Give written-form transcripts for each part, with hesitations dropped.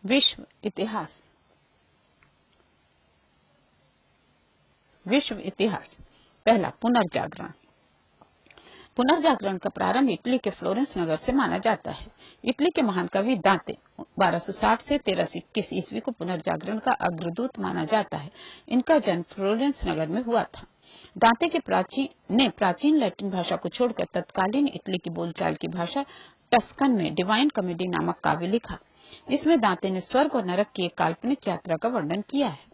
विश्व इतिहास। विश्व इतिहास। पहला, पुनर्जागरण। पुनर्जागरण का प्रारंभ इटली के फ्लोरेंस नगर से माना जाता है। इटली के महान कवि दांते 1260 से 1321 ईस्वी को पुनर्जागरण का अग्रदूत माना जाता है। इनका जन्म फ्लोरेंस नगर में हुआ था। दांते के प्राचीन लैटिन भाषा को छोड़कर तत्कालीन इटली की बोलचाल की भाषा टस्कन में डिवाइन कॉमेडी नामक काव्य लिखा। इसमें दांते ने स्वर्ग और नरक की एक काल्पनिक यात्रा का वर्णन किया है।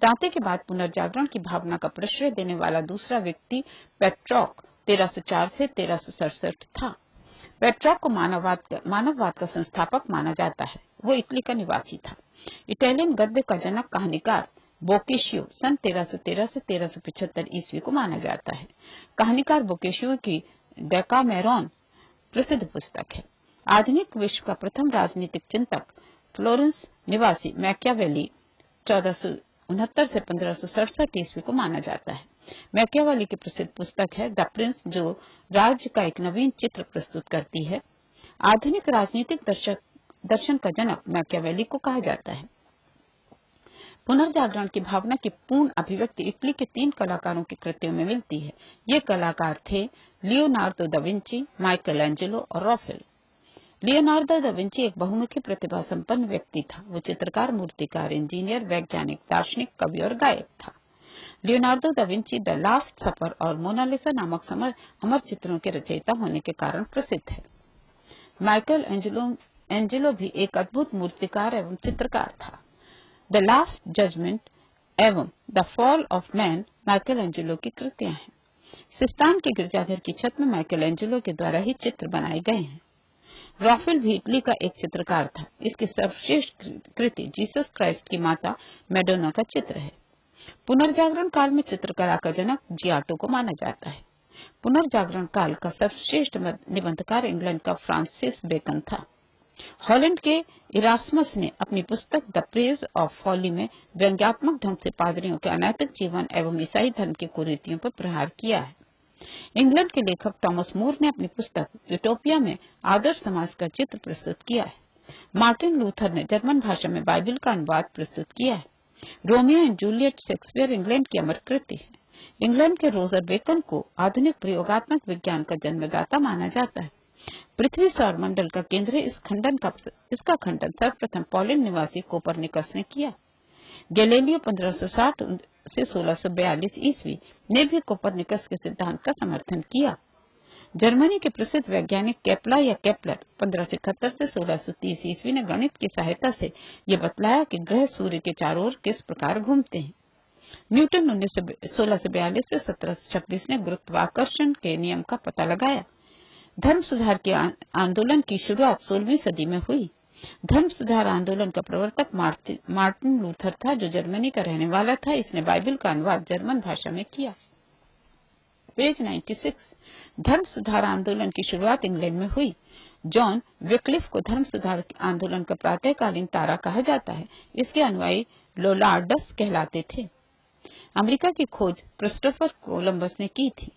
दांते के बाद पुनर्जागरण की भावना का प्रश्रय देने वाला दूसरा व्यक्ति पेट्रॉक 1304 से 1367 था। पेट्रॉक को मानववाद का संस्थापक माना जाता है। वो इटली का निवासी था। इटालियन गद्य का जनक कहानीकार बोकेशियो सन 1313 से 1375 ईस्वी को माना जाता है। कहानीकार बोकेशियो की डेकामेरॉन प्रसिद्ध पुस्तक है। आधुनिक विश्व का प्रथम राजनीतिक चिंतक फ्लोरेंस निवासी मैकियावेली 1469 से 1567 ईस्वी को माना जाता है। मैकियावेली की प्रसिद्ध पुस्तक है द प्रिंस, जो राज्य का एक नवीन चित्र प्रस्तुत करती है। आधुनिक राजनीतिक दर्शन का जनक मैकियावेली को कहा जाता है। पुनर्जागरण की भावना की पूर्ण अभिव्यक्ति इटली के 3 कलाकारों के कृत्यों में मिलती है। ये कलाकार थे Leonardo da Vinci, Michael Angelo और राफेल। लियोनार्दो दा विंची एक बहुमुखी प्रतिभा संपन्न व्यक्ति था। वो चित्रकार, मूर्तिकार, इंजीनियर, वैज्ञानिक, दार्शनिक, कवि और गायक था। Leonardo da Vinci the last सफर और मोनालिसा नामक अमर चित्रों के रचयिता होने के कारण प्रसिद्ध है। माइकल एंजेलो भी एक अद्भुत मूर्तिकार एवं चित्रकार था। द लास्ट जजमेंट एवं the fall of man Michael Angelo की कृतियां हैं। सिस्तान के गिरजाघर की छत में माइकल एंजेलो के द्वारा ही चित्र बनाए गए हैं। राफेल भी इटली का एक चित्रकार था। इसकी सर्वश्रेष्ठ कृति जीसस क्राइस्ट की माता मैडोना का चित्र है। पुनर्जागरण काल में चित्रकला का जनक जियाटो को माना जाता है। पुनर्जागरण काल का सर्वश्रेष्ठ निबंधकार इंग्लैंड का फ्रांसिस बेकन था। हॉलैंड के इरास्मस ने अपनी पुस्तक द प्रेज ऑफ फॉली में व्यंग्यात्मक ढंग से पादरियों के अनैतिक जीवन एवं ईसाई धर्म की कुरीतियों पर प्रहार किया है। इंग्लैंड के लेखक टॉमस मोर ने अपनी पुस्तक यूटोपिया में आदर्श समाज का चित्र प्रस्तुत किया है। मार्टिन लूथर ने जर्मन भाषा में बाइबिल का अनुवाद प्रस्तुत किया है। Romeo and Juliet Shakespeare England की अमर कृति है। इंग्लैंड के रोजर बेकन को आधुनिक प्रयोगात्मक विज्ञान का जन्मदाता माना जाता है। पृथ्वी सौर मंडल का केंद्र है। इसका खंडन सर्वप्रथम पोलैंड निवासी कोपरनिकस ने किया। गैलीलियो 1560 से 1642 ईस्वी ने भी कोपरनिकस के सिद्धांत का समर्थन किया। जर्मनी के प्रसिद्ध वैज्ञानिक केपलर 1571 से 1630 ईस्वी ने गणित की सहायता से ये बतलाया कि ग्रह सूर्य के चारों ओर किस प्रकार घूमते हैं। न्यूटन 1642 से 1726 ने गुरुत्वाकर्षण के नियम का पता लगाया। धर्म सुधार के आंदोलन की शुरुआत 16वीं सदी में हुई। धर्म सुधार आंदोलन का प्रवर्तक मार्टिन लूथर था, जो जर्मनी का रहने वाला था। इसने बाइबिल का अनुवाद जर्मन भाषा में किया। पेज 96। धर्म सुधार आंदोलन की शुरुआत इंग्लैंड में हुई। जॉन विक्लिफ को धर्म सुधार आंदोलन का प्रातःकालीन तारा कहा जाता है। इसके अनुयायी लोलार्डस कहलाते थे। अमेरिका की खोज क्रिस्टोफर कोलंबस ने की थी।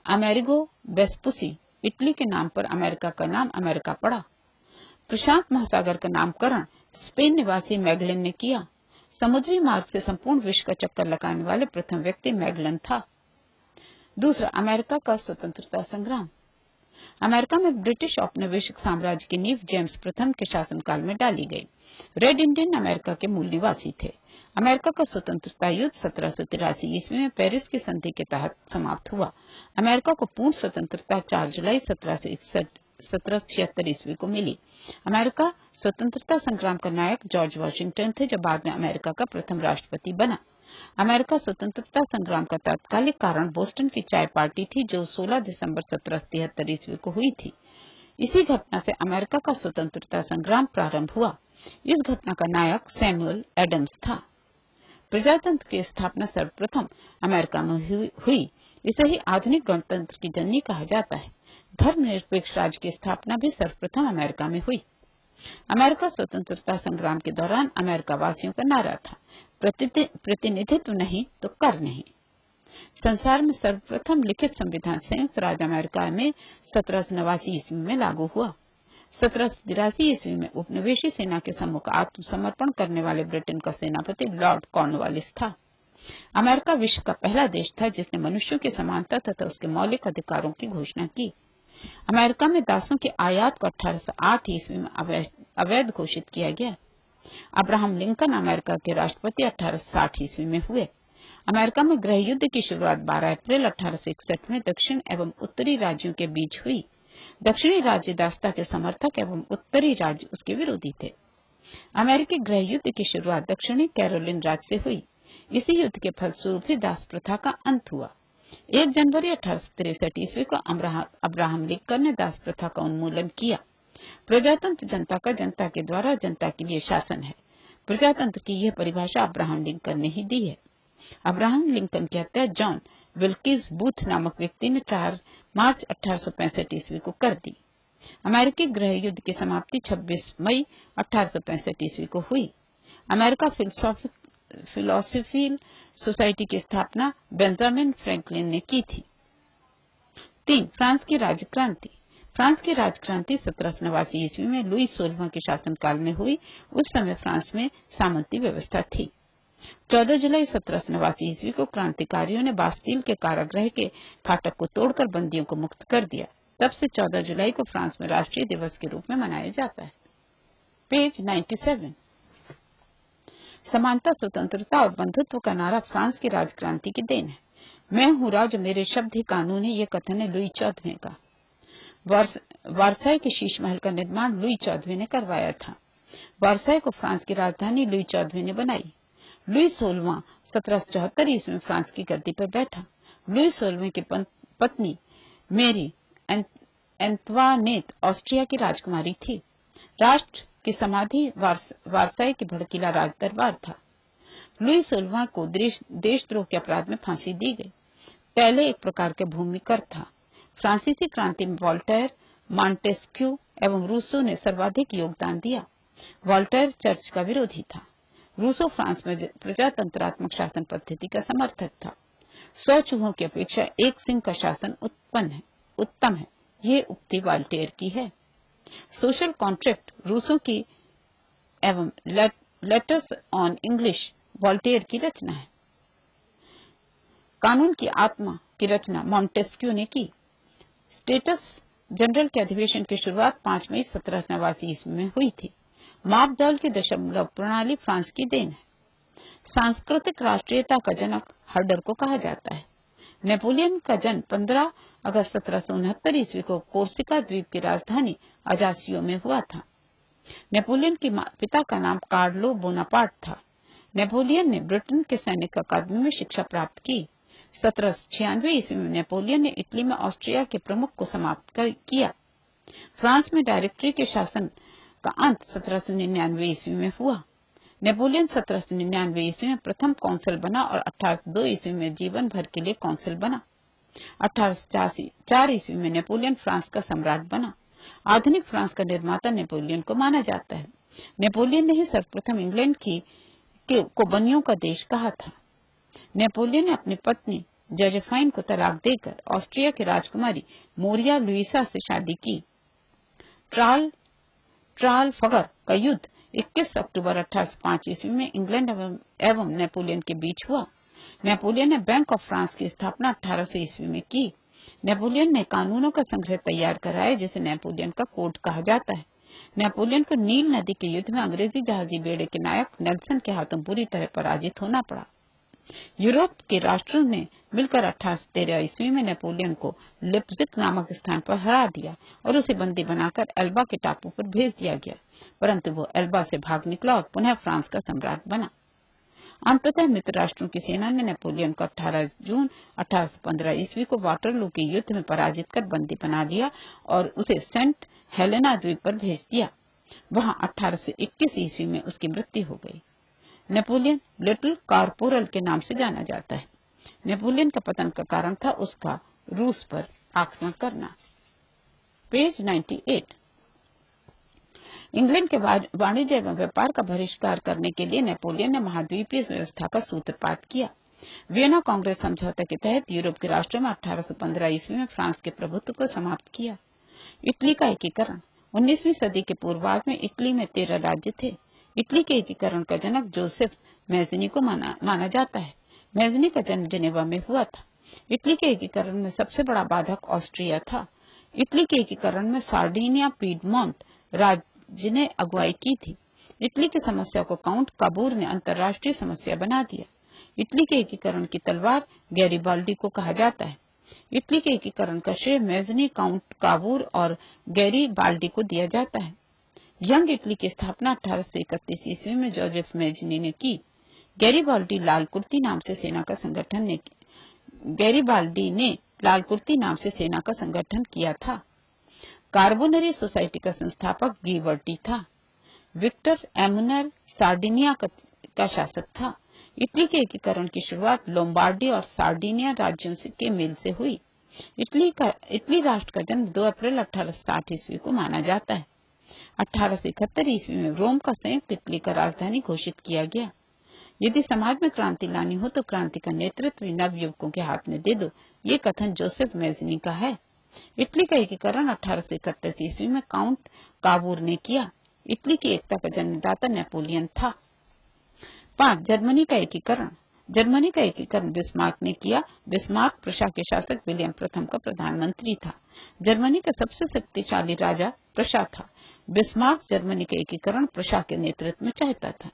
अमेरिगो वेस्पुसी इटली के नाम पर अमेरिका का नाम अमेरिका पड़ा। प्रशांत महासागर का नामकरण स्पेन निवासी मैगलन ने किया। समुद्री मार्ग से संपूर्ण विश्व का चक्कर लगाने वाले प्रथम व्यक्ति मैगलन था। दूसरा, अमेरिका का स्वतंत्रता संग्राम। अमेरिका में ब्रिटिश औपनिवेशिक साम्राज्य की नींव जेम्स प्रथम के शासनकाल में डाली गई। रेड इंडियन अमेरिका के मूल निवासी थे। अमेरिका का स्वतंत्रता युद्ध 1783 ईस्वी में पेरिस की संधि के तहत समाप्त हुआ। अमेरिका को पूर्ण स्वतंत्रता 4 जुलाई 1776 ईस्वी को मिली। अमेरिका स्वतंत्रता संग्राम का नायक जॉर्ज वॉशिंगटन थे, जो बाद में अमेरिका का प्रथम राष्ट्रपति बना। अमेरिका स्वतंत्रता संग्राम का तात्कालिक कारण बोस्टन की चाय पार्टी थी, जो 16 दिसंबर 1773 ईस्वी को हुई थी। इसी घटना से अमेरिका का स्वतंत्रता संग्राम प्रारंभ हुआ। इस घटना का नायक सैमुअल एडम्स था। प्रजातंत्र की स्थापना सर्वप्रथम अमेरिका में हुई। इसे ही आधुनिक गणतंत्र की जननी कहा जाता है। धर्मनिरपेक्ष राज्य की स्थापना भी सर्वप्रथम अमेरिका में हुई। अमेरिका स्वतंत्रता संग्राम के दौरान अमेरिका वासियों का नारा था, प्रतिनिधित्व नहीं तो कर नहीं। संसार में सर्वप्रथम लिखित संविधान संयुक्त राज्य अमेरिका में 1789 ईस्वी में लागू हुआ। 1783 ईस्वी में उपनिवेशी सेना के सम्मुख आत्मसमर्पण करने वाले ब्रिटेन का सेनापति लॉर्ड कॉर्नवालिस था। अमेरिका विश्व का पहला देश था जिसने मनुष्यों की समानता तथा उसके मौलिक अधिकारों की घोषणा की। अमेरिका में दासों की आयात को 1808 ईस्वी में अवैध घोषित किया गया। अब्राहम लिंकन अमेरिका के राष्ट्रपति 1860 ईस्वी में हुए। अमेरिका में गृह युद्ध की शुरुआत 12 अप्रैल 1861 में दक्षिण एवं उत्तरी राज्यों के बीच हुई। दक्षिणी राज्य दासता के समर्थक एवं उत्तरी राज्य उसके विरोधी थे। अमेरिकी गृह युद्ध की शुरुआत दक्षिणी कैरोलिन राज्य से हुई। इसी युद्ध के फलस्वरूप ही दास प्रथा का अंत हुआ। 1 जनवरी 1863 ईस्वी को अब्राहम लिंकन ने दास प्रथा का उन्मूलन किया। प्रजातंत्र जनता का जनता के द्वारा जनता के लिए शासन है। प्रजातंत्र की यह परिभाषा अब्राहम लिंकन ने ही दी है। अब्राहम लिंकन की हत्या जॉन विल्किस बूथ नामक व्यक्ति ने 4 मार्च 1865 ईस्वी को कर दी। अमेरिकी गृह युद्ध की समाप्ति 26 मई 1865 ईस्वी को हुई। अमेरिका फिलोसॉफिकल सोसाइटी की स्थापना बेंजामिन फ्रैंकलिन ने की थी। 3. फ्रांस की राजक्रांति। फ्रांस की राजक्रांति 1789 ईस्वी में लुई 16वां के शासनकाल में हुई। उस समय फ्रांस में सामंती व्यवस्था थी। 14 जुलाई 1789 ईस्वी को क्रांतिकारियों ने बास्टील के कारागृह के फाटक को तोड़कर बंदियों को मुक्त कर दिया। तब से 14 जुलाई को फ्रांस में राष्ट्रीय दिवस के रूप में मनाया जाता है। पेज 97। समानता, स्वतंत्रता और बंधुत्व का नारा फ्रांस की राजक्रांति की देन है। मैं हूँ राज, मेरे शब्द ही कानून है, ये कथन है लुई 14वें का। वारसाई के शीश महल का निर्माण लुई 14वें ने करवाया था। वारसाई को फ्रांस की राजधानी लुई 14वें ने बनाई। लुई 16वां 1774 ईस्वी में फ्रांस की गद्दी पर बैठा। लुई 16वें की पत्नी मेरी एंतवानेट ऑस्ट्रिया की राजकुमारी थी। राष्ट्र की समाधि वारसाई की भड़कीला राज दरबार था। लुई 16वां को देशद्रोह के अपराध में फांसी दी गई। पहले एक प्रकार के भूमिकर था। फ्रांसीसी क्रांति में वॉल्टेयर, मॉन्टेस्क्यू एवं रूसो ने सर्वाधिक योगदान दिया। वॉल्टेयर चर्च का विरोधी था। रूसो फ्रांस में प्रजातंत्रात्मक शासन पद्धति का समर्थक था। 100 चूहों की अपेक्षा एक सिंह का शासन उत्तम है। ये उक्ति वॉल्टेयर की है। सोशल कॉन्ट्रैक्ट रूसो की एवं लेटर्स ऑन इंग्लिश वॉल्टेयर की रचना है। कानून की आत्मा की रचना मॉन्टेस्क्यू ने की। स्टेटस जनरल के अधिवेशन की शुरुआत 5 मई 1789 ईस्वी में हुई थी। मापदौल की दशमलव प्रणाली फ्रांस की देन है। सांस्कृतिक राष्ट्रीयता का जनक हर्डर को कहा जाता है। नेपोलियन का जन्म 15 अगस्त 1769 ईस्वी को कोर्सिका द्वीप की राजधानी अजासियो में हुआ था। नेपोलियन के पिता का नाम कार्लो बोनापार्ट था। नेपोलियन ने ब्रिटेन के सैनिक अकादमी में शिक्षा प्राप्त की। 1796 ईस्वी में नेपोलियन ने इटली में ऑस्ट्रिया के प्रमुख को समाप्त किया। फ्रांस में डायरेक्टरी के शासन का अंत 1799 ईस्वी में हुआ। नेपोलियन 1799 ईस्वी में प्रथम कौंसल बना और 1802 ईस्वी में जीवन भर के लिए कौंसल बना। 1804 ईस्वी में नेपोलियन फ्रांस का सम्राट बना। आधुनिक फ्रांस का निर्माता नेपोलियन को माना जाता है। नेपोलियन ने ही सर्वप्रथम इंग्लैंड को बनियों का देश कहा था। नेपोलियन ने अपनी पत्नी जोसेफाइन को तलाक देकर ऑस्ट्रिया की राजकुमारी मोरिया लुइसा से शादी की। ट्राफलगर का युद्ध 21 अक्टूबर 1805 ईस्वी में इंग्लैंड एवं नेपोलियन के बीच हुआ। नेपोलियन ने बैंक ऑफ फ्रांस की स्थापना 1800 ईस्वी में की। नेपोलियन ने कानूनों का संग्रह तैयार कराया जिसे नेपोलियन का कोड कहा जाता है। नेपोलियन को नील नदी के युद्ध में अंग्रेजी जहाजी बेड़े के नायक नेल्सन के हाथों बुरी तरह पराजित होना पड़ा। यूरोप के राष्ट्रों ने मिलकर 1813 ईस्वी में नेपोलियन को लिप्जिक नामक स्थान पर हरा दिया और उसे बंदी बनाकर एल्बा के टापू पर भेज दिया गया, परंतु वो एल्बा से भाग निकला और पुनः फ्रांस का सम्राट बना। अंततः मित्र राष्ट्रों की सेना ने नेपोलियन को 18 जून 1815 ईस्वी को वाटरलू के युद्ध में पराजित कर बंदी बना लिया और उसे सेंट हेलेना द्वीप पर भेज दिया। वहां 1821 ईस्वी में उसकी मृत्यु हो गई। नेपोलियन लिटिल कॉर्पोरल के नाम से जाना जाता है। नेपोलियन का पतन का कारण था उसका रूस पर आक्रमण करना। पेज 98। इंग्लैंड के वाणिज्य एवं व्यापार का बहिष्कार करने के लिए नेपोलियन ने महाद्वीपीय व्यवस्था का सूत्रपात किया। वियना कांग्रेस समझौते के तहत यूरोप के राष्ट्रों में 1815 ईस्वी में फ्रांस के प्रभुत्व को समाप्त किया। इटली का एकीकरण 19वीं सदी के पूर्वार्ध में इटली में 13 राज्य थे। इटली के एकीकरण का जनक जोसेफ मैज़नी को माना जाता है। मैज़नी का जन्म जेनेवा में हुआ था। इटली के एकीकरण में सबसे बड़ा बाधक ऑस्ट्रिया था। इटली के एकीकरण में सार्डिनिया पीडमोंट राज्य ने अगुवाई की थी। इटली की समस्या को काउंट काबूर ने अंतर्राष्ट्रीय समस्या बना दिया। इटली के एकीकरण की तलवार गैरीबाल्डी को कहा जाता है। इटली के एकीकरण का श्रेय मैज़नी, काउंट काबूर और गैरीबाल्डी को दिया जाता है। यंग इटली की स्थापना 1831 ईस्वी में जोसेफ मैज़नी ने की। गैरीबाल्डी लाल कुर्ती नाम से सेना का संगठन किया था। कार्बोनरी सोसाइटी का संस्थापक गिवर्टी था। विक्टर एमुनर सार्डिनिया का शासक था। इटली के एकीकरण की शुरुआत लोम्बार्डी और सार्डिनिया राज्यों के मेल से हुई। इटली राष्ट्र का जन्म 2 अप्रैल 1860 ईस्वी को माना जाता है। 1871 ईस्वी में रोम का संयुक्त इटली का राजधानी घोषित किया गया। यदि समाज में क्रांति लानी हो तो क्रांति का नेतृत्व नव युवकों के हाथ में दे दो, ये कथन जोसेफ मैज़नी का है। इटली का एकीकरण 1831 ईस्वी में काउंट काबूर ने किया। इटली की एकता का जन्मदाता नेपोलियन था। 5. जर्मनी का एकीकरण बिस्मार्क ने किया। बिस्मार्क प्रशा के शासक विलियम प्रथम का प्रधानमंत्री था। जर्मनी का सबसे शक्तिशाली राजा प्रशा था। बिस्मार्क जर्मनी के एकीकरण प्रशा के नेतृत्व में चाहता था।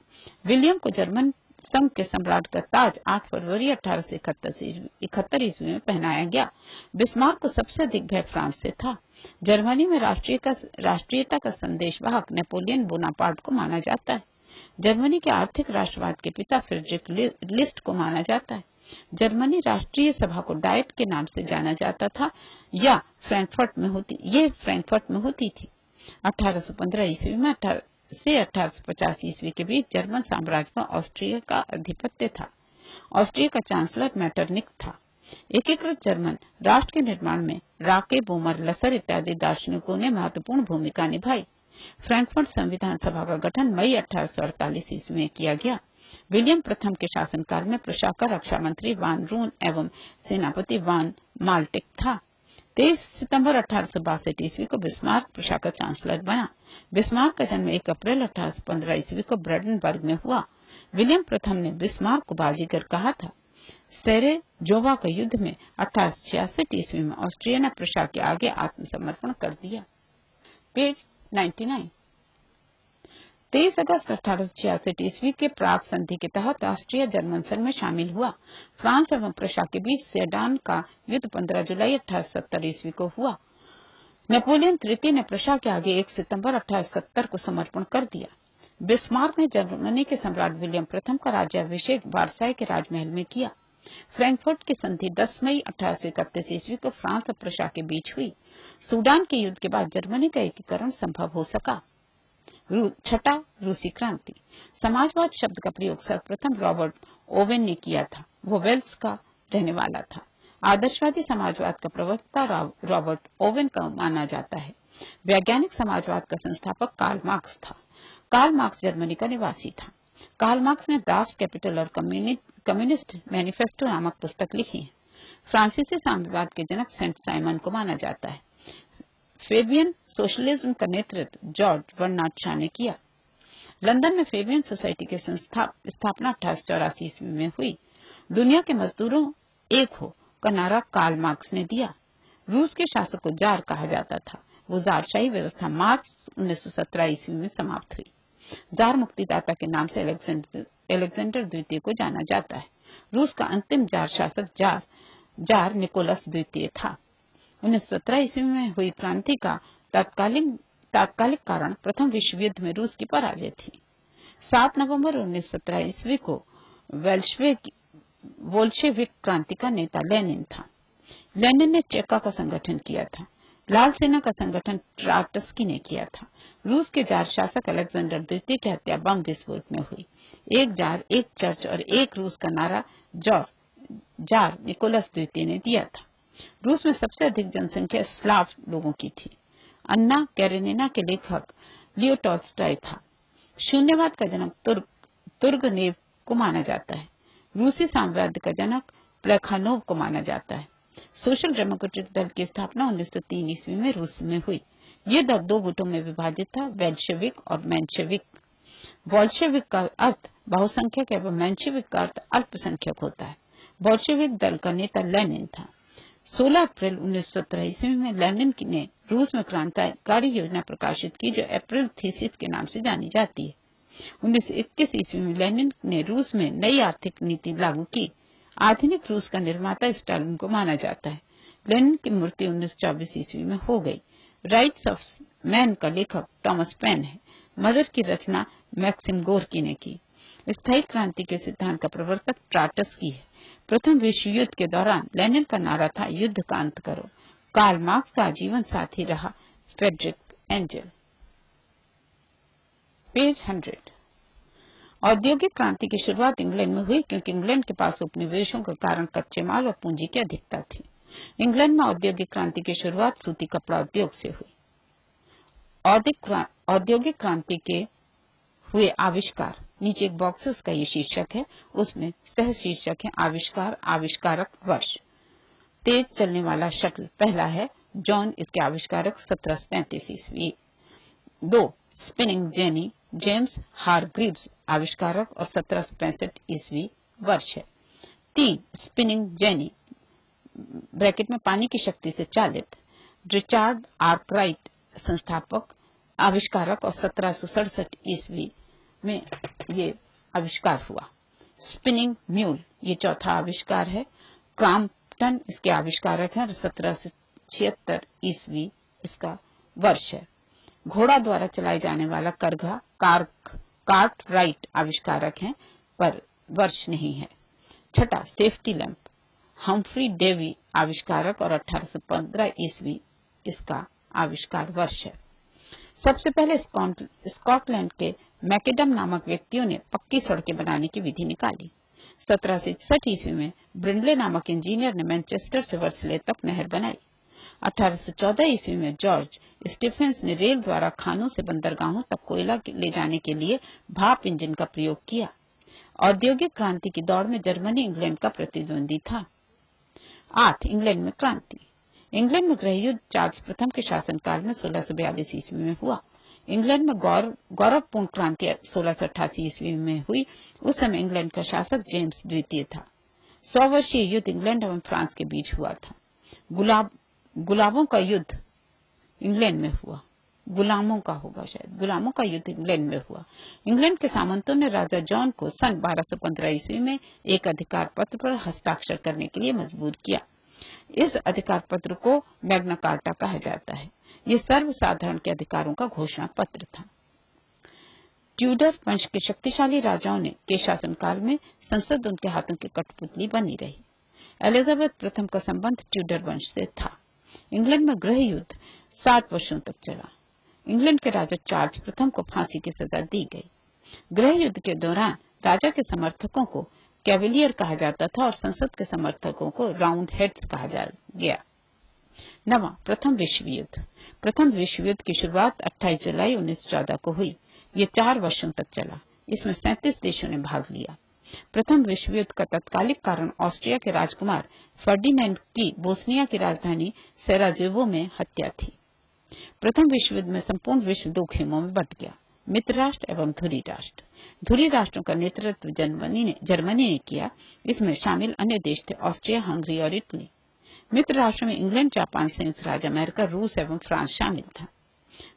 विलियम को जर्मन संघ के सम्राट का ताज 8 फरवरी 1871 ईस्वी में पहनाया गया। बिस्मार्क को सबसे अधिक भय फ्रांस से था। जर्मनी में राष्ट्रीयता का संदेशवाहक नेपोलियन बोनापार्ट को माना जाता है। जर्मनी के आर्थिक राष्ट्रवाद के पिता फ्रेडरिक लिस्ट को माना जाता है। जर्मनी राष्ट्रीय सभा को डाइट के नाम से जाना जाता था या फ्रैंकफर्ट में होती थी। 1815 ईस्वी में से 1850 ईस्वी के बीच जर्मन साम्राज्य में ऑस्ट्रिया का आधिपत्य था। ऑस्ट्रिया का चांसलर मेटरनिक था। एकीकृत जर्मन राष्ट्र के निर्माण में राके, बोमर, लसर इत्यादि दार्शनिकों ने महत्वपूर्ण भूमिका निभाई। फ्रैंकफर्ट संविधान सभा का गठन मई 1848 ईस्वी में किया गया। विलियम प्रथम के शासनकाल में प्रशा का रक्षा मंत्री वान रून एवं सेनापति वान माल्टेक था। 23 सितंबर 1862 ईस्वी को बिस्मार्क प्रशा का चांसलर बना। बिस्मार्क का जन्म 1 अप्रैल 1815 ईस्वी को ब्रेडेनबर्ग में हुआ। विलियम प्रथम ने बिस्मार्क को बाजीगर कहा था। सेरेजोवा के युद्ध में 1866 ईस्वी में ऑस्ट्रिया ने प्रशा के आगे आत्मसमर्पण कर दिया। पेज 99। 23 अगस्त 1866 ईस्वी के प्राग संधि के तहत ऑस्ट्रिया जर्मन संघ में शामिल हुआ। फ्रांस एवं प्रशा के बीच सेडान का युद्ध 15 जुलाई 1870 ईस्वी को हुआ। नेपोलियन तृतीय ने प्रशा के आगे 1 सितंबर 1870 को समर्पण कर दिया। बिस्मार्क ने जर्मनी के सम्राट विलियम प्रथम का राज्याभिषेक वारसाई के राजमहल में किया। फ्रैंकफर्ट की संधि 10 मई 1831 ईस्वी को फ्रांस और प्रशा के बीच हुई। सूडान के युद्ध के बाद जर्मनी का एकीकरण संभव हो सका। 6. रूसी क्रांति। समाजवाद शब्द का प्रयोग सर्वप्रथम रॉबर्ट ओवेन ने किया था। वो वेल्स का रहने वाला था। आदर्शवादी समाजवाद का प्रवक्ता रॉबर्ट ओवेन का माना जाता है। वैज्ञानिक समाजवाद का संस्थापक कार्ल मार्क्स था। कार्ल मार्क्स जर्मनी का निवासी था। कार्ल मार्क्स ने दास कैपिटल और कम्युनिस्ट मैनिफेस्टो नामक पुस्तक लिखी है। फ्रांसीसी साम्यवाद के जनक सेंट साइमन को माना जाता है। फेबियन सोशलिज्म का नेतृत्व जॉर्ज बर्नार्ड शॉ ने किया। लंदन में फेबियन सोसाइटी की स्थापना 1884 ईस्वी में हुई। दुनिया के मजदूरों एक हो का नारा कार्ल मार्क्स ने दिया। रूस के शासक को जार कहा जाता था। वो जारशाही व्यवस्था मार्च 1917 ईस्वी में समाप्त हुई। जार मुक्तिदाता के नाम से अलेक्जेंडर द्वितीय को जाना जाता है। रूस का अंतिम जार शासक जार निकोलस द्वितीय था। 1917 ईस्वी में हुई क्रांति का तात्कालिक कारण प्रथम विश्व युद्ध में रूस की पराजय थी। 7 नवंबर 1917 ईस्वी को बोल्शेविक क्रांति का नेता लेनिन था। लेनिन ने चेका का संगठन किया था। लाल सेना का संगठन ट्राटस्की ने किया था। रूस के जार शासक अलेक्जेंडर द्वितीय की हत्या बम विस्फोट में हुई। एक जार, एक चर्च और एक रूस का नारा जार निकोलस द्वितीय ने दिया था। रूस में सबसे अधिक जनसंख्या स्लाव लोगों की थी। अन्ना कैरेनिना के लेखक लियो टॉल्स्टॉय था। शून्यवाद का जनक तुर्गनेव को माना जाता है। रूसी साम्यवाद का जनक प्लेखानोव को माना जाता है। सोशल डेमोक्रेटिक दल की स्थापना 1903 ईस्वी में रूस में हुई। ये दल दो गुटों में विभाजित था, बेल्शेविक और मेंशेविक। बोल्शेविक का अर्थ बहुसंख्यक एवं मेंशेविक का अर्थ अल्पसंख्यक होता है। बोल्शेविक दल का नेता लेनिन था। 16 अप्रैल 1917 ईस्वी में लेनिन ने रूस में क्रांतिकारी योजना प्रकाशित की जो अप्रैल थीसिस के नाम से जानी जाती है। 1921 ईस्वी में लेनिन ने रूस में नई आर्थिक नीति लागू की। आधुनिक रूस का निर्माता स्टालिन को माना जाता है। लेनिन की मृत्यु 1924 ईस्वी में हो गई। राइट्स ऑफ मैन का लेखक टॉमस पेन है। मदर की रचना मैक्सिम गोर्की ने की। स्थायी क्रांति के सिद्धांत का प्रवर्तक ट्राटस्की है। प्रथम विश्व युद्ध के दौरान लेनिन का नारा था युद्ध का अंत करो। कार्ल मार्क्स का जीवन साथी रहा फ्रेडरिक एंजल। पेज 100। औद्योगिक क्रांति की शुरुआत इंग्लैंड में हुई क्योंकि इंग्लैंड के पास उपनिवेशों के कारण कच्चे माल और पूंजी की अधिकता थी। इंग्लैंड में औद्योगिक क्रांति की शुरुआत सूती कपड़ा उद्योग से हुई। औद्योगिक क्रांति के हुए आविष्कार, नीचे एक बॉक्स है, उसका ये शीर्षक है, उसमें सह शीर्षक है आविष्कार, आविष्कारक, वर्ष। तेज चलने वाला शटल पहला है, जॉन इसके आविष्कारक 1733 ईस्वी। 2 स्पिनिंग जेनी, जेम्स हारग्रीव्स आविष्कारक और 1765 ईस्वी वर्ष है। 3 स्पिनिंग जेनी ब्रैकेट में पानी की शक्ति से चालित, रिचार्ड आर्कराइट संस्थापक आविष्कारक और 1767 ईस्वी में ये आविष्कार हुआ। स्पिनिंग म्यूल ये चौथा आविष्कार है। क्रॉम्पटन इसके आविष्कारक हैं और 1776 ईस्वी इसका वर्ष है। घोड़ा द्वारा चलाए जाने वाला करघा कार्टराइट आविष्कारक हैं पर वर्ष नहीं है। छठा सेफ्टी लैंप हम्फ्री डेवी आविष्कारक और 1815 ईस्वी इसका आविष्कार वर्ष है। सबसे पहले स्कॉटलैंड के मैकेडम नामक व्यक्तियों ने पक्की सड़कें बनाने की विधि निकाली। 1761 ईस्वी में ब्रिंडले नामक इंजीनियर ने मैनचेस्टर से वर्सले तक नहर बनाई। 1814 ईस्वी में जॉर्ज स्टीफेंस ने रेल द्वारा खानों से बंदरगाहों तक कोयला ले जाने के लिए भाप इंजन का प्रयोग किया। औद्योगिक क्रांति की दौड़ में जर्मनी इंग्लैंड का प्रतिद्वंदी था। 8 इंग्लैंड में क्रांति। इंग्लैंड में गृह युद्ध चार्ल्स प्रथम के शासनकाल में 1642 ईस्वी में हुआ। इंग्लैंड में गौरवपूर्ण क्रांति 1688 ईस्वी में हुई। उस समय इंग्लैंड का शासक जेम्स द्वितीय था। 100 वर्षीय युद्ध इंग्लैंड एवं फ्रांस के बीच हुआ था। गुलामों का युद्ध इंग्लैंड में हुआ। गुलामों का युद्ध इंग्लैंड में हुआ। इंग्लैंड के सामंतों ने राजा जॉन को सन 1215 ईस्वी में एक अधिकार पत्र पर हस्ताक्षर करने के लिए मजबूर किया। इस अधिकार पत्र को मैग्ना कार्टा कहा जाता है। ये सर्वसाधारण के अधिकारों का घोषणा पत्र था। ट्यूडर वंश के शक्तिशाली राजाओं के शासनकाल में संसद उनके हाथों की कठपुतली बनी रही। एलिजाबेथ प्रथम का संबंध ट्यूडर वंश से था। इंग्लैंड में गृह युद्ध 7 वर्षों तक चला। इंग्लैंड के राजा चार्ल्स प्रथम को फांसी की सजा दी गई। गृह युद्ध के दौरान राजा के समर्थकों को कैवेलियर कहा जाता था और संसद के समर्थकों को राउंड हेड्स कहा गया। 9 प्रथम विश्व युद्ध। प्रथम विश्व युद्ध की शुरुआत 28 जुलाई 1914 को हुई। ये 4 वर्षों तक चला। इसमें 37 देशों ने भाग लिया। प्रथम विश्व युद्ध का तत्कालिक कारण ऑस्ट्रिया के राजकुमार फर्डिनेंड की बोस्निया की राजधानी सेराजेवो में हत्या थी। प्रथम विश्व युद्ध में संपूर्ण विश्व 2 खेमों में बंट गया, मित्र राष्ट्र एवं धुरी राष्ट्र। धुरी राष्ट्रों का नेतृत्व जर्मनी ने किया। इसमें शामिल अन्य देश थे ऑस्ट्रिया, हंगरी और इटली। मित्र राष्ट्र में इंग्लैंड, जापान, संयुक्त राज्य अमेरिका, रूस एवं फ्रांस शामिल था।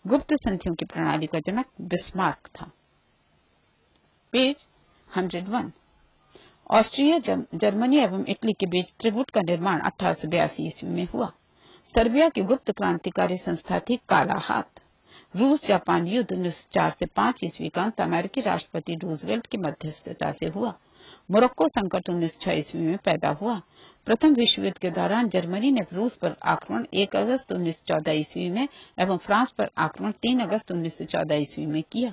गुप्त संधियों की प्रणाली का जनक बिस्मार्क था। पेज 101। ऑस्ट्रिया, जर्मनी एवं इटली के बीच त्रिगुट का निर्माण 1882 ईस्वी में हुआ। सर्बिया की गुप्त क्रांतिकारी संस्था थी काला हाथ। रूस जापान युद्ध 1904 से 5 ईस्वी का अंत अमेरिकी राष्ट्रपति रूजवेल्ट की मध्यस्थता से हुआ। मोरक्को संकट 1906 ईस्वी में पैदा हुआ। प्रथम विश्व युद्ध के दौरान जर्मनी ने रूस पर आक्रमण 1 अगस्त 1914 ईस्वी में एवं फ्रांस पर आक्रमण 3 अगस्त 1914 ईस्वी में किया।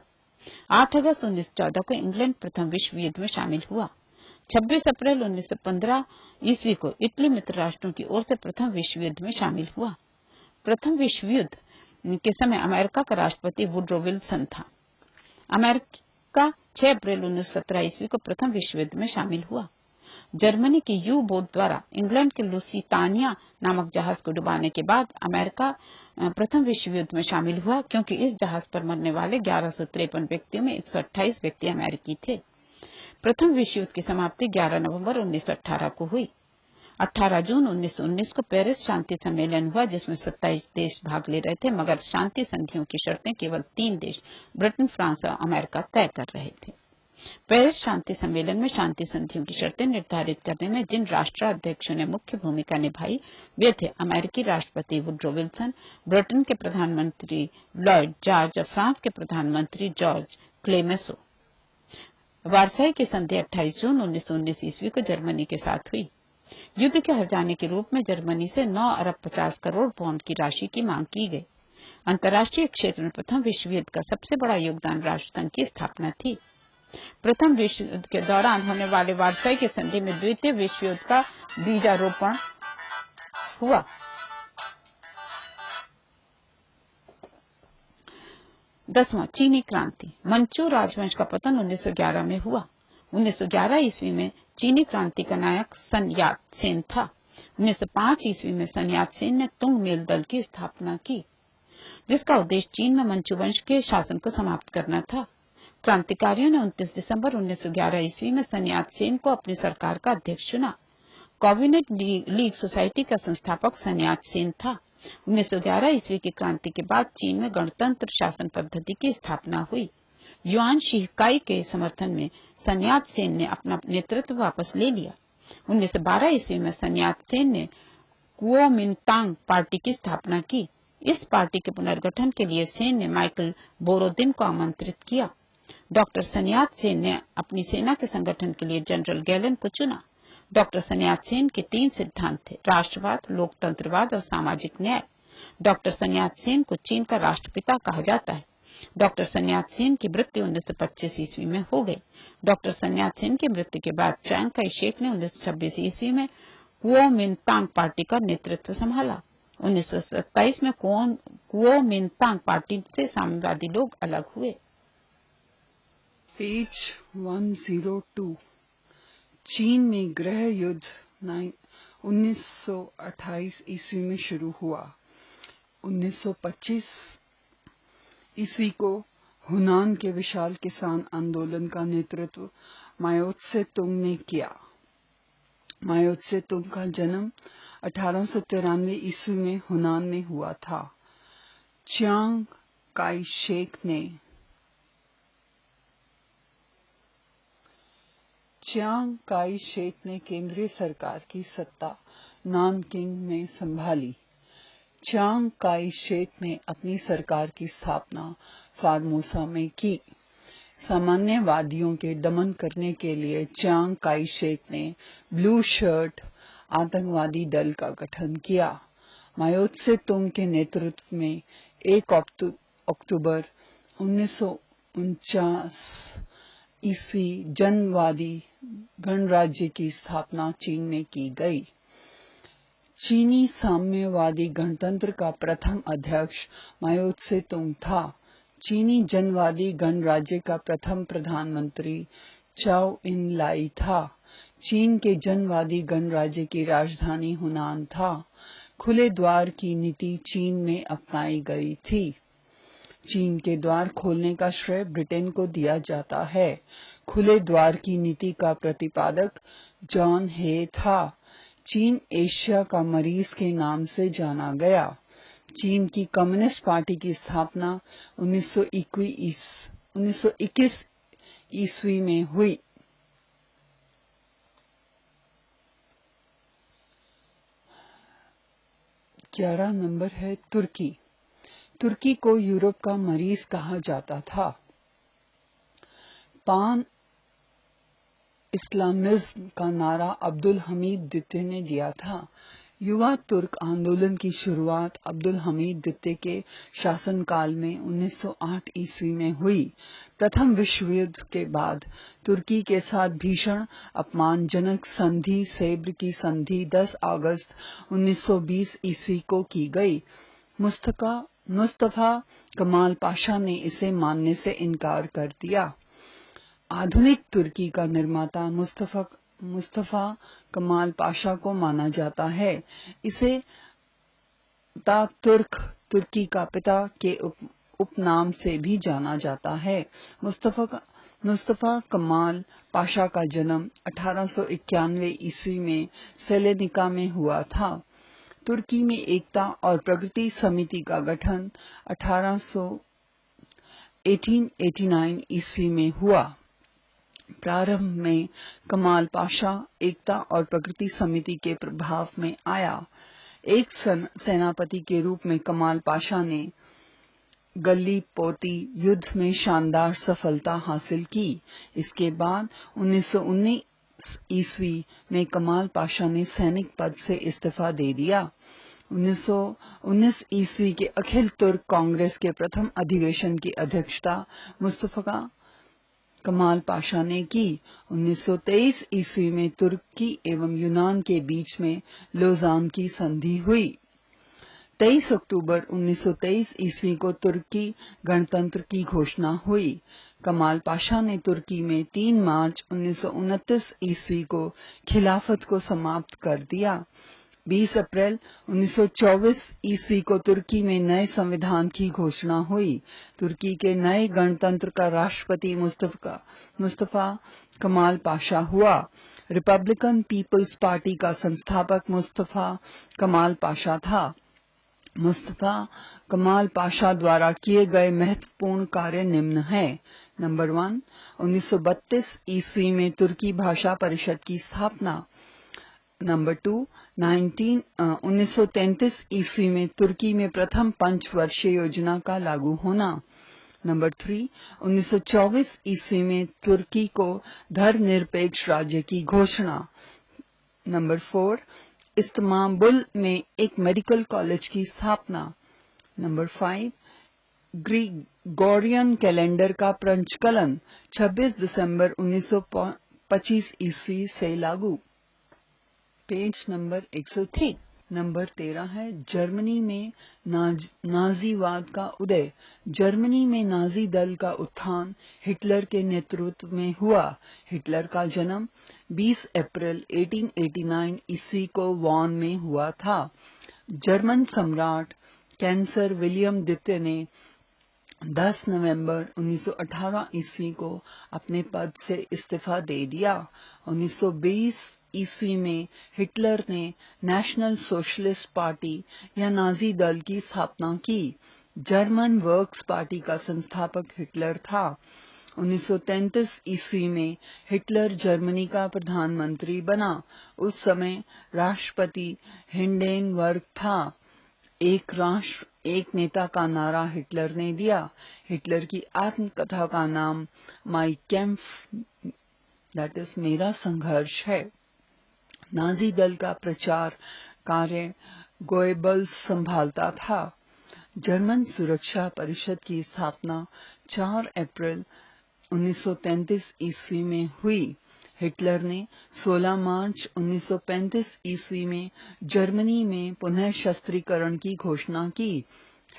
8 अगस्त 1914 को इंग्लैंड प्रथम विश्व युद्ध में शामिल हुआ। 26 अप्रैल 1915 ईस्वी को इटली मित्र राष्ट्रों की ओर से प्रथम विश्व युद्ध में शामिल हुआ। प्रथम विश्व युद्ध के समय अमेरिका का राष्ट्रपति वुडरो विल्सन था। अमेरिका 6 अप्रैल 1917 ईस्वी को प्रथम विश्व युद्ध में शामिल हुआ। जर्मनी के यू बोट द्वारा इंग्लैंड के लुसितानिया नामक जहाज को डुबाने के बाद अमेरिका प्रथम विश्व युद्ध में शामिल हुआ, क्योंकि इस जहाज पर मरने वाले 1153 व्यक्तियों में 128 व्यक्ति अमेरिकी थे। प्रथम विश्व युद्ध की समाप्ति 11 नवंबर 1918 को हुई। 18 जून 1919 को पेरिस शांति सम्मेलन हुआ, जिसमें 27 देश भाग ले रहे थे, मगर शांति संधियों की शर्तें केवल 3 देश ब्रिटेन, फ्रांस और अमेरिका तय कर रहे थे। पेरिस शांति सम्मेलन में शांति संधियों की शर्तें निर्धारित करने में जिन राष्ट्राध्यक्षों ने मुख्य भूमिका निभाई वे थे अमेरिकी राष्ट्रपति वुड्रो विल्सन, ब्रिटेन के प्रधानमंत्री लॉयड जॉर्ज और फ्रांस के प्रधानमंत्री जॉर्ज क्लेमेंसो। वारसाई की संधि 28 जून 1919 ईस्वी को जर्मनी के साथ हुई। युद्ध के हर्जाने के रूप में जर्मनी से 9 अरब 50 करोड़ पाउंड की राशि की मांग की गई। अंतर्राष्ट्रीय क्षेत्र में प्रथम विश्व युद्ध का सबसे बड़ा योगदान राष्ट्रसंघ की स्थापना थी। प्रथम विश्व युद्ध के दौरान होने वाले वारसाई की संधि में द्वितीय विश्व युद्ध का बीजारोपण हुआ। 10वां चीनी क्रांति। मंचू राजवंश का पतन 1911 में हुआ। 1911 ईस्वी में चीनी क्रांति का नायक सन यात सेन था। 1905 ईस्वी में सन यात सेन ने तुंग मेल दल की स्थापना की, जिसका उद्देश्य चीन में मंचू वंश के शासन को समाप्त करना था। क्रांतिकारियों ने 29 दिसंबर 1911 ईस्वी में सन यात सेन को अपनी सरकार का अध्यक्ष चुना। कॉम्युनिस्ट लीग सोसाइटी का संस्थापक सन यात सेन था। 1911 ईस्वी की क्रांति के बाद चीन में गणतंत्र शासन पद्धति की स्थापना हुई। युआन शिहकाई के समर्थन में सन यात सेन ने अपना नेतृत्व वापस ले लिया। 1912 ईस्वी में सन यात सेन ने कुओमिंतांग पार्टी की स्थापना की। इस पार्टी के पुनर्गठन के लिए सेन ने माइकल बोरोदिन को आमंत्रित किया। डॉक्टर सन यात सेन ने अपनी सेना के संगठन के लिए जनरल गैलन को चुना। डॉक्टर सन यात सेन के 3 सिद्धांत थे: राष्ट्रवाद, लोकतंत्रवाद और सामाजिक न्याय। डॉक्टर सन यात सेन को चीन का राष्ट्रपिता कहा जाता है। डॉक्टर सन यात सेन की मृत्यु 1925 ईस्वी में हो गई। डॉक्टर सन यात सेन की मृत्यु के बाद चांग काई शेक ने 1926 ईस्वी में कुओमिंतांग पार्टी का नेतृत्व संभाला। 1927 में कुओमिंतांग पार्टी से साम्यवादी लोग अलग हुए। पेज 102। चीन में गृह युद्ध 1928 ईस्वी में शुरू हुआ। 1925 ईस्वी को हुनान के विशाल किसान आंदोलन का नेतृत्व माओ त्से तुंग ने किया। माओ त्से तुंग का जन्म 1893 ईस्वी में हुनान में हुआ था। चियांग काई शेक ने केंद्रीय सरकार की सत्ता नानकिंग में संभाली। चियांग काई शेक ने अपनी सरकार की स्थापना फार्मोसा में की। सामान्यवादियों के दमन करने के लिए चियांग काई शेक ने ब्लू शर्ट आतंकवादी दल का गठन किया। माओ त्से तुंग के नेतृत्व में 1 अक्टूबर 1949 ईस्वी जनवादी गणराज्य की स्थापना चीन में की गई। चीनी साम्यवादी गणतंत्र का प्रथम अध्यक्ष माओ त्से तुंग था। चीनी जनवादी गणराज्य का प्रथम प्रधानमंत्री चाओ इन लाई था। चीन के जनवादी गणराज्य की राजधानी हुनान था। खुले द्वार की नीति चीन में अपनाई गई थी। चीन के द्वार खोलने का श्रेय ब्रिटेन को दिया जाता है। खुले द्वार की नीति का प्रतिपादक जॉन हे था। चीन एशिया का मरीज के नाम से जाना गया। चीन की कम्युनिस्ट पार्टी की स्थापना 1921 ईस्वी में हुई। ग्यारह नंबर है तुर्की। तुर्की को यूरोप का मरीज कहा जाता था। पान इस्लामिज्म का नारा अब्दुल हमीद द्वितीय ने दिया था। युवा तुर्क आंदोलन की शुरुआत अब्दुल हमीद द्वितीय के शासनकाल में 1908 ईस्वी में हुई। प्रथम विश्व युद्ध के बाद तुर्की के साथ भीषण अपमानजनक संधि सेब्र की संधि 10 अगस्त 1920 ईस्वी को की गई। मुस्तफा कमाल पाशा ने इसे मानने से इनकार कर दिया। आधुनिक तुर्की का निर्माता मुस्तफा मुस्तफा कमाल पाशा को माना जाता है। इसे तुर्की का पिता के उपनाम से भी जाना जाता है। मुस्तफा कमाल पाशा का जन्म 1891 ईस्वी में सेलेनिका में हुआ था। तुर्की में एकता और प्रगति समिति का गठन 1889 ईस्वी में हुआ। प्रारंभ में कमाल पाशा एकता और प्रगति समिति के प्रभाव में आया। एक सेनापति के रूप में कमाल पाशा ने गल्लीपोती युद्ध में शानदार सफलता हासिल की। इसके बाद 1919 ईस्वी में कमाल पाशा ने सैनिक पद से इस्तीफा दे दिया। 1919 ईस्वी के अखिल तुर्क कांग्रेस के प्रथम अधिवेशन की अध्यक्षता मुस्तफा कमाल पाशा ने की। 1923 ईस्वी में तुर्की एवं यूनान के बीच में लोजान की संधि हुई। 23 अक्टूबर 1923 ईस्वी को तुर्की गणतंत्र की घोषणा हुई। कमाल पाशा ने तुर्की में 3 मार्च 1929 ईस्वी को खिलाफत को समाप्त कर दिया। 20 अप्रैल 1924 ईस्वी को तुर्की में नए संविधान की घोषणा हुई। तुर्की के नए गणतंत्र का राष्ट्रपति मुस्तफा कमाल पाशा हुआ। रिपब्लिकन पीपल्स पार्टी का संस्थापक मुस्तफा कमाल पाशा था। मुस्तफा कमाल पाशा द्वारा किए गए महत्वपूर्ण कार्य निम्न हैं। नंबर 1, 1932 ईस्वी में तुर्की भाषा परिषद की स्थापना। नंबर 2, 1933 ईस्वी में तुर्की में प्रथम पंचवर्षीय योजना का लागू होना। नंबर 3, 1924 ईस्वी में तुर्की को धर्मनिरपेक्ष राज्य की घोषणा। नंबर 4, इस्तांबुल में एक मेडिकल कॉलेज की स्थापना। नंबर 5, ग्रिगोरियन कैलेंडर का प्रचलन 26 दिसंबर 1925 ईस्वी से लागू। Page number 103। नंबर 13 है जर्मनी में नाजीवाद का उदय। जर्मनी में नाजी दल का उत्थान हिटलर के नेतृत्व में हुआ। हिटलर का जन्म 20 अप्रैल 1889 ईस्वी को वॉन में हुआ था। जर्मन सम्राट कैंसर विलियम द्वितीय ने 10 नवंबर 1918 ईस्वी को अपने पद से इस्तीफा दे दिया। 1920 ईस्वी में हिटलर ने नेशनल सोशलिस्ट पार्टी या नाजी दल की स्थापना की। जर्मन वर्क्स पार्टी का संस्थापक हिटलर था। 1933 ईस्वी में हिटलर जर्मनी का प्रधानमंत्री बना। उस समय राष्ट्रपति हिंडेनबर्ग था। एक राष्ट्र एक नेता का नारा हिटलर ने दिया। हिटलर की आत्मकथा का नाम माई कैम्फ दैट इज मेरा संघर्ष है। नाजी दल का प्रचार कार्य गोएबल्स संभालता था। जर्मन सुरक्षा परिषद की स्थापना 4 अप्रैल 1933 ईस्वी में हुई। हिटलर ने 16 मार्च 1935 ईस्वी में जर्मनी में पुनः शस्त्रीकरण की घोषणा की।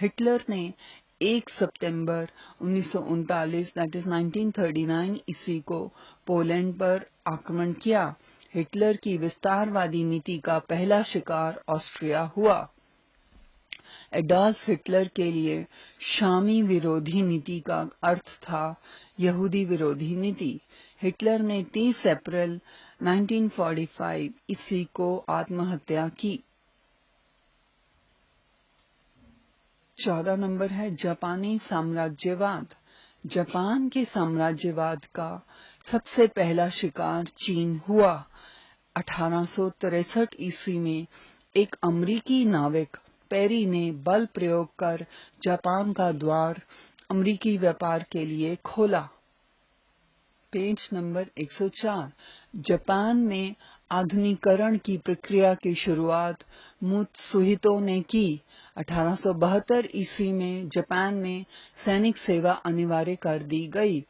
हिटलर ने 1 सितंबर 1939 दैट इज 1939 ईस्वी को पोलैंड पर आक्रमण किया। हिटलर की विस्तारवादी नीति का पहला शिकार ऑस्ट्रिया हुआ। एडोल्फ हिटलर के लिए शामी विरोधी नीति का अर्थ था यहूदी विरोधी नीति। हिटलर ने 30 अप्रैल 1945 ईस्वी को आत्महत्या की। 14 नंबर है जापानी साम्राज्यवाद। जापान के साम्राज्यवाद का सबसे पहला शिकार चीन हुआ। 1863 ईस्वी में एक अमरीकी नाविक पेरी ने बल प्रयोग कर जापान का द्वार अमरीकी व्यापार के लिए खोला। Page number 104। जापान में आधुनिकीकरण की प्रक्रिया की शुरुआत मुत्सुहितो ने की। 1872 ईस्वी में जापान में सैनिक सेवा अनिवार्य कर दी गई।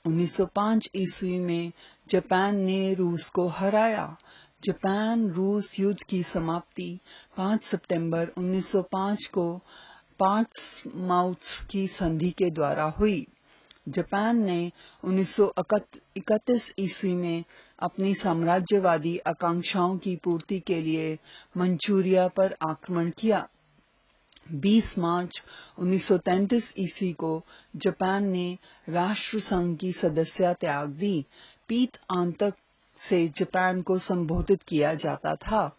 1905 ईस्वी में जापान ने रूस को हराया। जापान रूस युद्ध की समाप्ति 5 सितंबर 1905 को पोर्ट्समाउथ की संधि के द्वारा हुई। जापान ने 1931 ईस्वी में अपनी साम्राज्यवादी आकांक्षाओं की पूर्ति के लिए मंचूरिया पर आक्रमण किया। 20 मार्च 1933 ईस्वी को जापान ने राष्ट्र संघ की सदस्यता त्याग दी। पीत आंतक से जापान को संबोधित किया जाता था।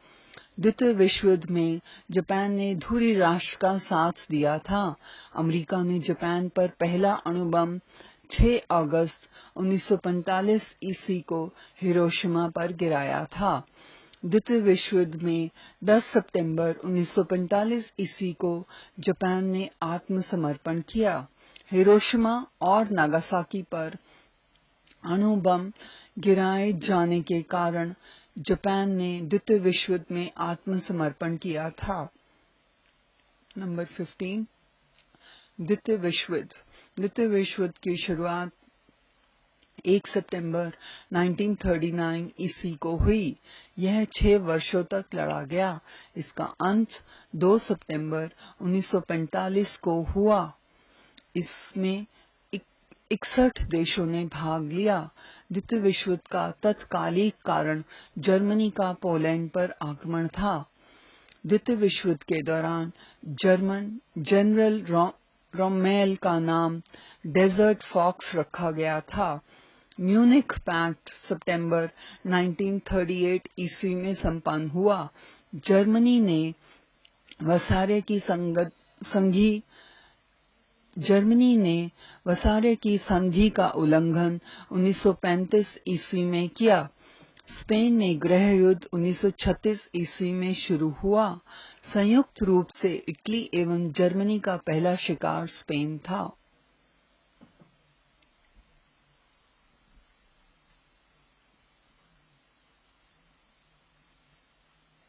द्वितीय विश्व युद्ध में जापान ने धुरी राष्ट्र का साथ दिया था। अमेरिका ने जापान पर पहला अणु बम 6 अगस्त 1945 ईस्वी को हिरोशिमा पर गिराया था। द्वितीय विश्व युद्ध में 10 सितंबर 1945 ईस्वी को जापान ने आत्मसमर्पण किया। हिरोशिमा और नागासाकी पर अणु बम गिराए जाने के कारण जापान ने द्वितीय विश्व युद्ध में आत्मसमर्पण किया था। नंबर 15 द्वितीय विश्व युद्ध। द्वितीय विश्व युद्ध की शुरुआत 1 सितंबर 1939 ईस्वी को हुई। यह 6 वर्षों तक लड़ा गया। इसका अंत 2 सितंबर 1945 को हुआ। इसमें 61 देशों ने भाग लिया। द्वितीय विश्व युद्ध का तत्कालिक कारण जर्मनी का पोलैंड पर आक्रमण था। द्वितीय विश्व युद्ध के दौरान जर्मन जनरल रोमेल का नाम डेजर्ट फॉक्स रखा गया था। म्यूनिख पैक्ट सितंबर 1938 ईस्वी में संपन्न हुआ। जर्मनी ने वसारे की संधि का उल्लंघन 1935 ईस्वी में किया। स्पेन में गृह युद्ध 1936 ईस्वी में शुरू हुआ। संयुक्त रूप से इटली एवं जर्मनी का पहला शिकार स्पेन था।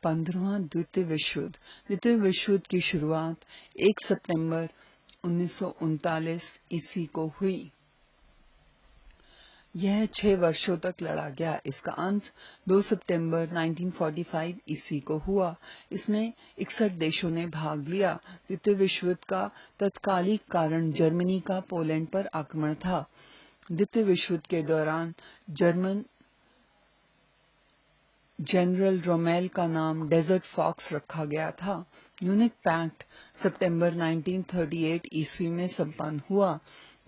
15वां द्वितीय विश्व युद्ध। द्वितीय विश्व युद्ध की शुरुआत 1 सितंबर 1939 ईस्वी को हुई। यह 6 वर्षों तक लड़ा गया। इसका अंत 2 सितंबर 1945 ईस्वी को हुआ। इसमें 61 देशों ने भाग लिया। द्वितीय विश्व युद्ध का तत्कालिक कारण जर्मनी का पोलैंड पर आक्रमण था। द्वितीय विश्व युद्ध के दौरान जर्मन जनरल रोमेल का नाम डेजर्ट फॉक्स रखा गया था। म्यूनिख पैक्ट सितंबर 1938 ईस्वी में संपन्न हुआ।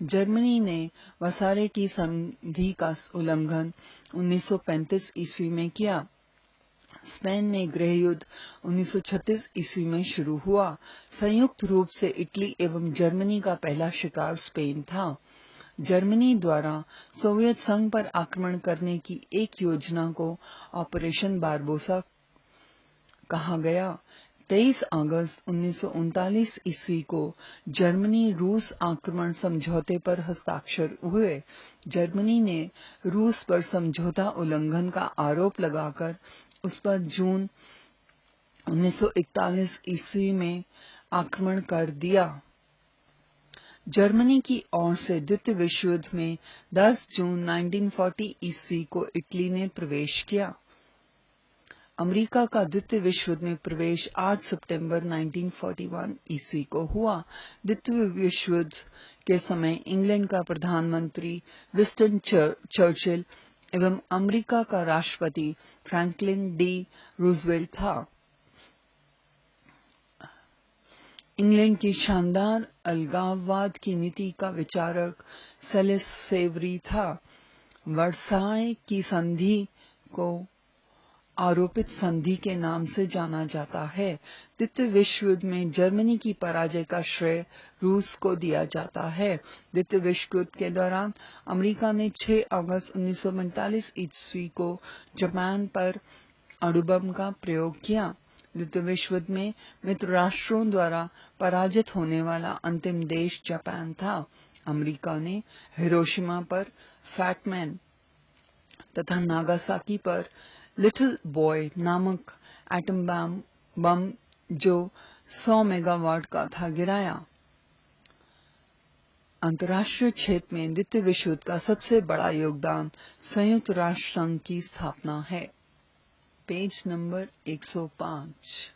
जर्मनी ने वसारे की संधि का उल्लंघन 1935 ईस्वी में किया। स्पेन में गृह युद्ध 1936 ईस्वी में शुरू हुआ। संयुक्त रूप से इटली एवं जर्मनी का पहला शिकार स्पेन था। जर्मनी द्वारा सोवियत संघ पर आक्रमण करने की एक योजना को ऑपरेशन बारबोसा कहा गया। 23 अगस्त 1939 ईस्वी को जर्मनी रूस आक्रमण समझौते पर हस्ताक्षर हुए। जर्मनी ने रूस पर समझौता उल्लंघन का आरोप लगाकर उस पर जून 1941 ईस्वी में आक्रमण कर दिया। जर्मनी की ओर से द्वितीय विश्व युद्ध में 10 जून 1940 ईस्वी को इटली ने प्रवेश किया। अमेरिका का द्वितीय विश्व युद्ध में प्रवेश 8 सितंबर 1941 ईस्वी को हुआ। द्वितीय विश्व युद्ध के समय इंग्लैंड का प्रधानमंत्री विंस्टन चर्चिल एवं अमेरिका का राष्ट्रपति फ्रैंकलिन डी रूजवेल्ट था। इंग्लैंड की शानदार अलगाववाद की नीति का विचारक सेलिस सेवरी था। वर्साय की संधि को आरोपित संधि के नाम से जाना जाता है। द्वितीय विश्व युद्ध में जर्मनी की पराजय का श्रेय रूस को दिया जाता है। द्वितीय विश्व युद्ध के दौरान अमेरिका ने 6 अगस्त 1945 ईस्वी को जापान पर अणुबम का प्रयोग किया। द्वितीय विश्व युद्ध में मित्र राष्ट्रों द्वारा पराजित होने वाला अंतिम देश जापान था। अमेरिका ने हिरोशिमा पर फैटमैन तथा नागासाकी पर लिटिल बॉय नामक एटम बम जो 100 मेगावाट का था गिराया। अंतर्राष्ट्रीय क्षेत्र में द्वितीय विश्व युद्ध का सबसे बड़ा योगदान संयुक्त राष्ट्र संघ की स्थापना है। Page number 105।